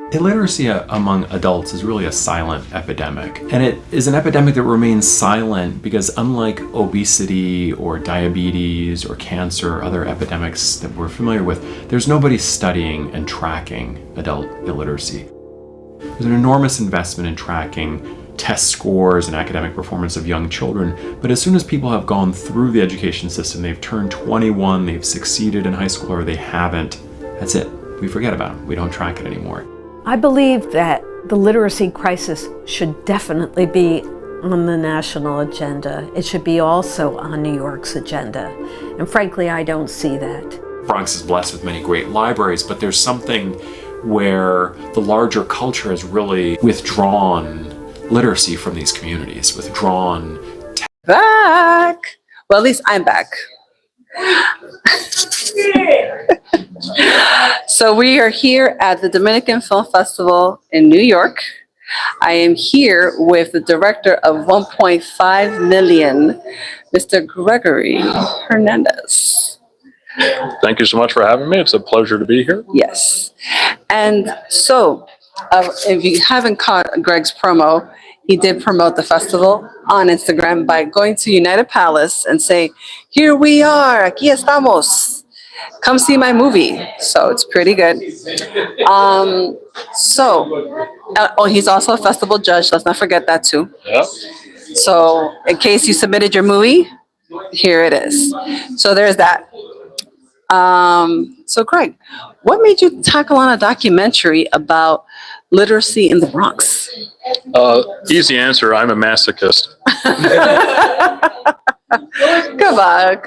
S13: Illiteracy among adults is really a silent epidemic, and it is an epidemic that remains silent because unlike obesity or diabetes or cancer or other epidemics that we're familiar with, there's nobody studying and tracking adult illiteracy. There's an enormous investment in tracking test scores and academic performance of young children, but as soon as people have gone through the education system, they've turned 21, they've succeeded in high school, or they haven't, that's it. We forget about it. We don't track it anymore.
S14: I believe that the literacy crisis should definitely be on the national agenda. It should be also on New York's agenda. And frankly, I don't see that.
S13: Bronx is blessed with many great libraries, but there's something where the larger culture has really withdrawn literacy from these communities, withdrawn.
S1: Back. Well, at least I'm back. So we are here at the Dominican Film Festival in New York. I am here with the director of 1.5 million, Mr. Gregory Hernandez.
S17: Thank you so much for having me. It's a pleasure to be here.
S1: Yes. And so, if you haven't caught Greg's promo, he did promote the festival on Instagram by going to United Palace and saying, "Here we are, aquí estamos. Come see my movie." So it's pretty good. He's also a festival judge. Let's not forget that too.
S17: Yeah.
S1: So in case you submitted your movie, here it is. So there's that. So Greg, what made you tackle on a documentary about literacy in the Bronx?
S17: Easy answer, I'm a masochist.
S1: Come on.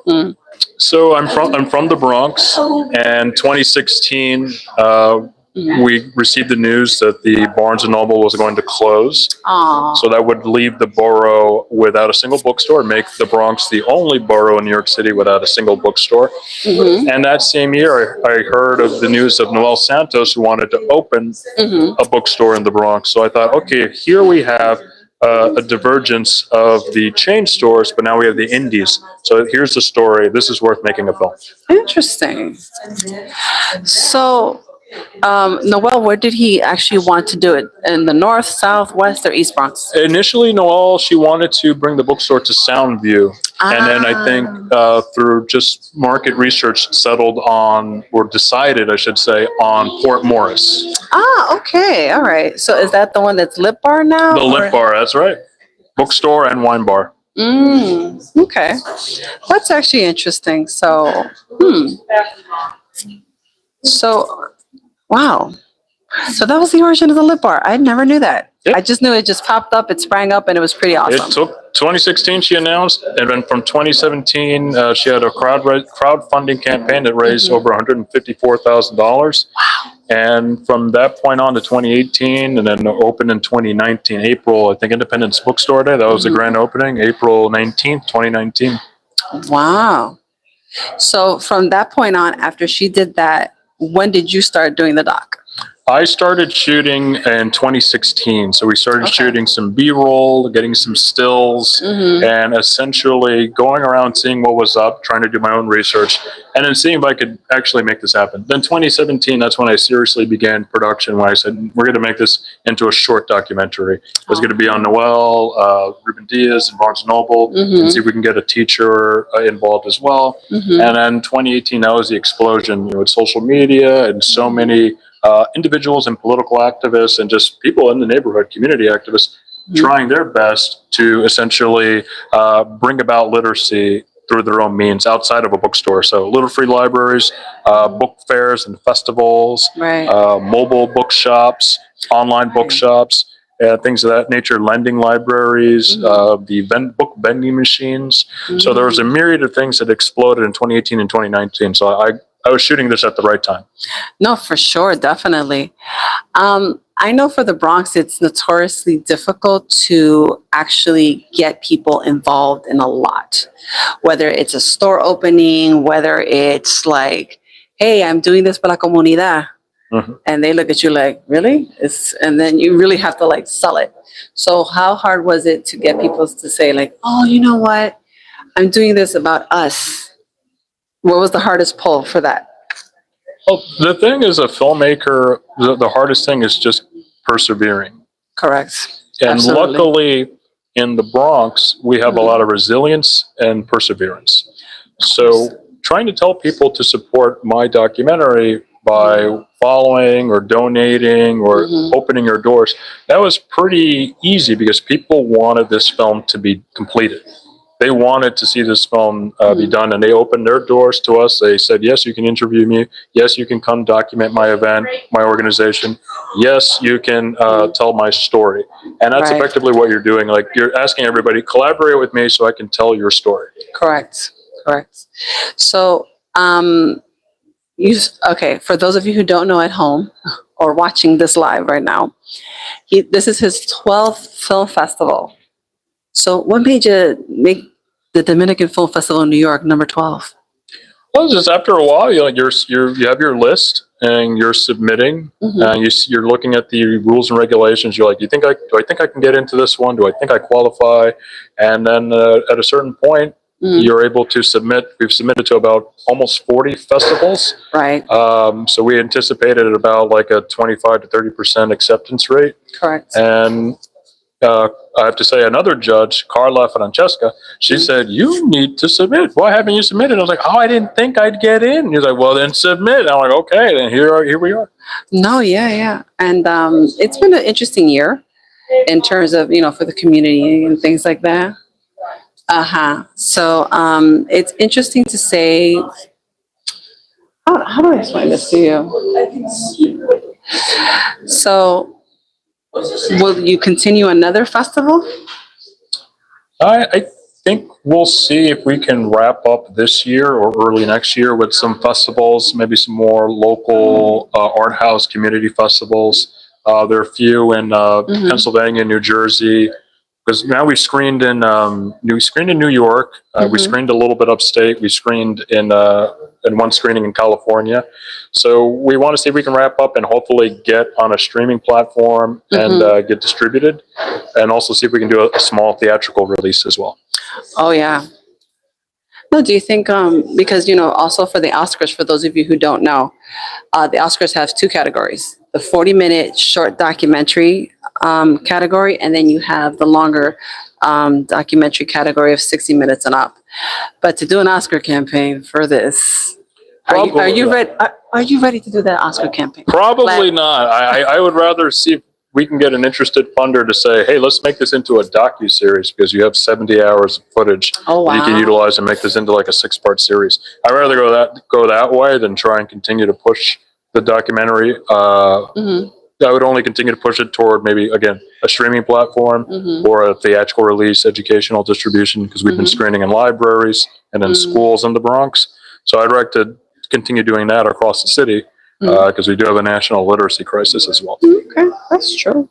S17: No, so I'm from the Bronx, and 2016 we received the news that the Barnes & Noble was going to close.
S1: Aww.
S17: So that would leave the borough without a single bookstore, make the Bronx the only borough in New York City without a single bookstore.
S1: Mm-hmm.
S17: And that same year, I heard of the news of Noel Santos, who wanted to open a bookstore in the Bronx. So I thought, okay, here we have a divergence of the chain stores, but now we have the indies. So here's the story. This is worth making a film.
S1: Interesting. So, Noel, where did he actually want to do it? In the north, south, west, or east Bronx?
S17: Initially, Noel, she wanted to bring the bookstore to Soundview. And then I think through just market research settled on, or decided, I should say, on Port Morris.
S1: Okay. All right. So is that the one that's Lip Bar now?
S17: The Lip Bar, that's right. Bookstore and wine bar.
S1: Okay. That's actually interesting. So, So, wow. So that was the origin of the Lip Bar. I never knew that. Yep. I just knew it just popped up, it sprang up, and it was pretty awesome.
S17: It took 2016, she announced, and then from 2017, she had a crowdfunding campaign that raised over $154,000.
S1: Wow.
S17: And from that point on to 2018, and then opened in 2019, April, I think Independence Bookstore Day, that was the grand opening, April 19th, 2019.
S1: Wow. So from that point on, after she did that, when did you start doing the doc?
S17: I started shooting in 2016. So we started shooting some B-roll, getting some stills, and essentially going around seeing what was up, trying to do my own research, and then seeing if I could actually make this happen. Then 2017, that's when I seriously began production, when I said, we're going to make this into a short documentary. It was going to be on Noel, Ruben Diaz, and Barnes & Noble, and see if we can get a teacher involved as well. And then 2018, that was the explosion, with social media and so many individuals and political activists and just people in the neighborhood, community activists, trying their best to essentially bring about literacy through their own means outside of a bookstore. So little free libraries, book fairs and festivals, mobile bookshops, online bookshops, things of that nature, lending libraries, the book vending machines. So there was a myriad of things that exploded in 2018 and 2019. So I was shooting this at the right time.
S1: No, for sure, definitely. I know for the Bronx, it's notoriously difficult to actually get people involved in a lot. Whether it's a store opening, whether it's like, hey, I'm doing this for la comunidad. And they look at you like, really? And then you really have to like sell it. So how hard was it to get people to say like, oh, you know what? I'm doing this about us. What was the hardest pull for that?
S17: Well, the thing is, a filmmaker, the hardest thing is just persevering.
S1: Correct.
S17: And
S1: Absolutely.
S17: luckily, in the Bronx, we have a lot of resilience and perseverance. So trying to tell people to support my documentary by following or donating or opening your doors. That was pretty easy because people wanted this film to be completed. They wanted to see this film be done, and they opened their doors to us. They said, yes, you can interview me. Yes, you can come document my event, my organization. Yes, you can tell my story. And that's effectively what you're doing. Like, you're asking everybody, collaborate with me so I can tell your story.
S1: Correct. So, for those of you who don't know at home or watching this live right now, this is his 12th film festival. So what made you make the Dominican Film Festival in New York number 12?
S17: Well, just after a while, you have your list and you're submitting. You're looking at the rules and regulations. You're like, do I think I can get into this one? Do I think I qualify? And then at a certain point, you're able to submit. We've submitted to about almost 40 festivals.
S1: Right.
S17: So we anticipated about like a 25 to 30% acceptance rate.
S1: Correct.
S17: And I have to say, another judge, Carla Francesca, she said, you need to submit. Why haven't you submitted? I was like, oh, I didn't think I'd get in. He's like, well, then submit. And I'm like, okay, then here we are.
S1: No, yeah. And it's been an interesting year in terms of, for the community and things like that. So it's interesting to say, how do I explain this to you? So, will you continue another festival?
S17: I think we'll see if we can wrap up this year or early next year with some festivals, maybe some more local art house community festivals. There are a few in Pennsylvania, New Jersey, because now we screened in New York. We screened a little bit upstate. We screened in one screening in California. So we want to see if we can wrap up and hopefully get on a streaming platform and get distributed, and also see if we can do a small theatrical release as well.
S1: Oh, yeah. No, do you think, because, also for the Oscars, for those of you who don't know, the Oscars have two categories, the 40-minute short documentary category, and then you have the longer documentary category of 60 minutes and up. But to do an Oscar campaign for this, are you ready to do that Oscar campaign?
S17: Probably not. I would rather see if we can get an interested funder to say, hey, let's make this into a docu-series because you have 70 hours of footage that you can utilize and make this into like a 6-part series. I'd rather go that way than try and continue to push the documentary. I would only continue to push it toward maybe, again, a streaming platform or a theatrical release, educational distribution, because we've been screening in libraries and in schools in the Bronx. So I'd like to continue doing that across the city because we do have a national literacy crisis as well.
S1: Okay, that's true.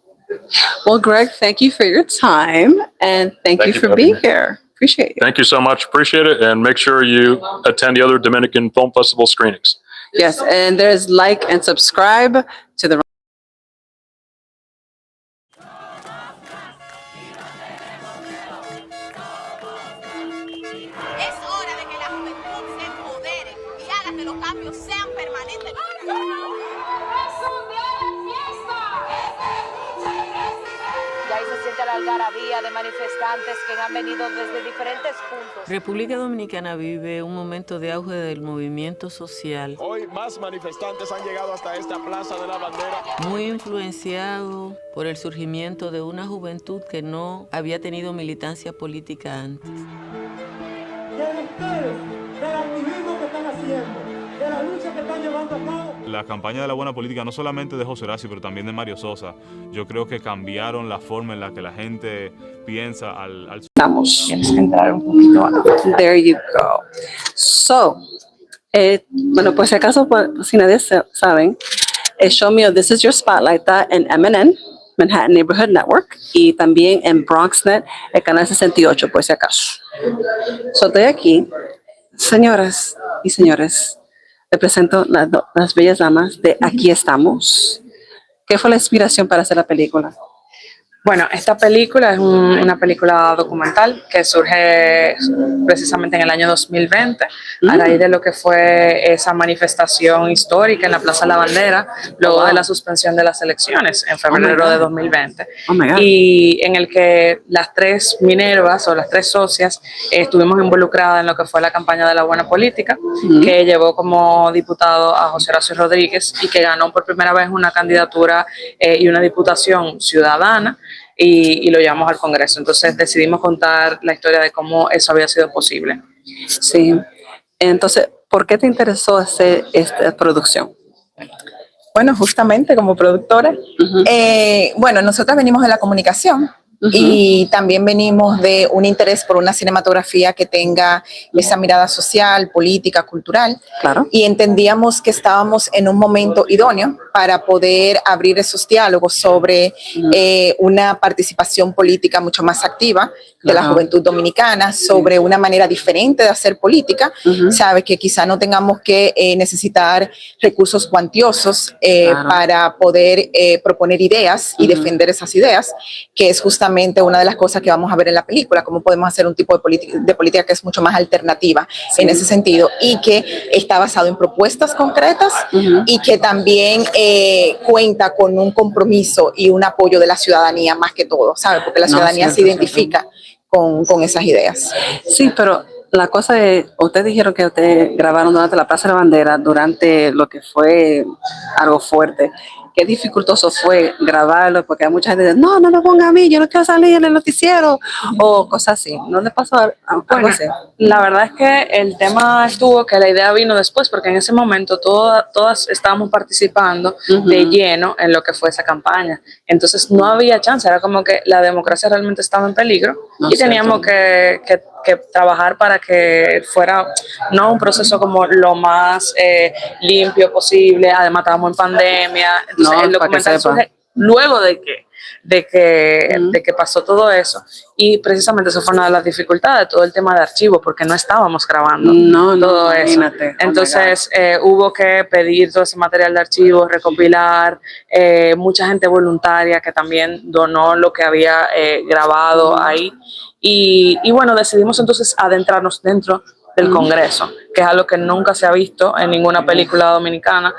S1: Well, Greg, thank you for your time, and thank you for being here. Appreciate it.
S17: Thank you so much. Appreciate it. And make sure you attend the other Dominican Film Festival screenings.
S1: Yes, and there's like and subscribe to the
S18: de manifestantes que han venido desde diferentes puntos.
S19: República Dominicana vive un momento de auge del movimiento social.
S20: Hoy más manifestantes han llegado hasta esta Plaza de la Bandera.
S19: Muy influenciado por el surgimiento de una juventud que no había tenido militancia política antes.
S21: De ustedes, del activismo que están haciendo, de la lucha que están llevando a cabo.
S22: La campaña de la buena política, no solamente de José Horacio, pero también de Mario Sosa, yo creo que cambiaron la forma en la que la gente piensa al...
S1: Tienes que entrar un poquito. There you go. So, bueno, pues si acaso, si nadie saben, el show mío This Is Your Spotlight está en MNN, Manhattan Neighborhood Network, y también en BronxNet, el canal 68, por si acaso. So, estoy aquí, señoras y señores. Le presento las bellas damas de Aquí Estamos. ¿Qué fue la inspiración para hacer la película?
S8: Bueno, esta película es una película documental que surge precisamente en el año 2020 a raíz de lo que fue esa manifestación histórica en la Plaza de la Bandera, luego de la suspensión de las elecciones en febrero de 2020. Y en el que las tres Minervas o las tres socias estuvimos involucradas en lo que fue la campaña de la buena política, que llevó como diputado a José Horacio Rodríguez y que ganó por primera vez una candidatura y una diputación ciudadana. Y lo llevamos al Congreso. Entonces decidimos contar la historia de cómo eso había sido posible.
S1: Sí. Entonces, ¿por qué te interesó hacer esta producción?
S9: Bueno, justamente como productora, bueno, nosotros venimos de la comunicación y también venimos de un interés por una cinematografía que tenga esa mirada social, política, cultural.
S1: Claro.
S9: Y entendíamos que estábamos en un momento idóneo para poder abrir esos diálogos sobre una participación política mucho más activa de la juventud dominicana, sobre una manera diferente de hacer política, sabe, que quizá no tengamos que necesitar recursos cuantiosos para poder proponer ideas y defender esas ideas, que es justamente una de las cosas que vamos a ver en la película, cómo podemos hacer un tipo de política que es mucho más alternativa en ese sentido y que está basado en propuestas concretas y que también cuenta con un compromiso y un apoyo de la ciudadanía más que todo, ¿sabe? Porque la ciudadanía se identifica con esas ideas.
S1: Sí, pero la cosa es, ustedes dijeron que ustedes grabaron durante la Plaza de la Bandera, durante lo que fue algo fuerte. Qué dificultoso fue grabarlo, porque hay mucha gente que dice, no me ponga a mí, yo no quiero salir en el noticiero, o cosas así. ¿No le pasó algo así?
S8: La verdad es que el tema estuvo que la idea vino después, porque en ese momento todas estábamos participando de lleno en lo que fue esa campaña. Entonces no había chance, era como que la democracia realmente estaba en peligro y teníamos que trabajar para que fuera no un proceso como lo más limpio posible. Además estábamos en pandemia, entonces el documental surge luego de que pasó todo eso, y precisamente eso fue una de las dificultades, todo el tema de archivos, porque no estábamos grabando todo eso. Entonces hubo que pedir todo ese material de archivos, recopilar, mucha gente voluntaria que también donó lo que había grabado ahí. Y bueno, decidimos entonces adentrarnos dentro del Congreso, que es algo que nunca se ha visto en ninguna película dominicana,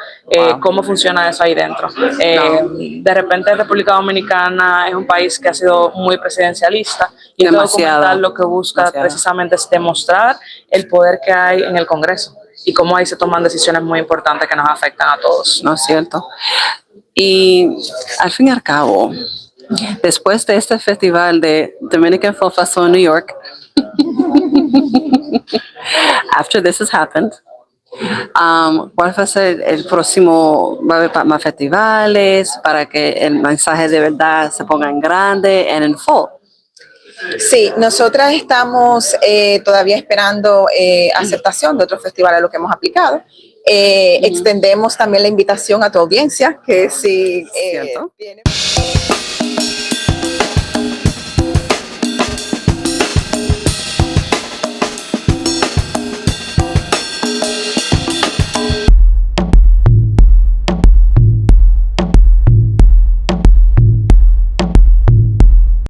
S8: cómo funciona eso ahí dentro. De repente República Dominicana es un país que ha sido muy presidencialista y el documental lo que busca precisamente es demostrar el poder que hay en el Congreso y cómo ahí se toman decisiones muy importantes que nos afectan a todos.
S1: No es cierto. Y al fin y al cabo, después de este festival de Dominican Film Festival en New York, after this has happened, ¿cuál va a ser el próximo? ¿Va a haber más festivales para que el mensaje de verdad se ponga en grande and in full?
S9: Sí, nosotras estamos todavía esperando aceptación de otros festivales a los que hemos aplicado. Extendemos también la invitación a tu audiencia, que si tiene...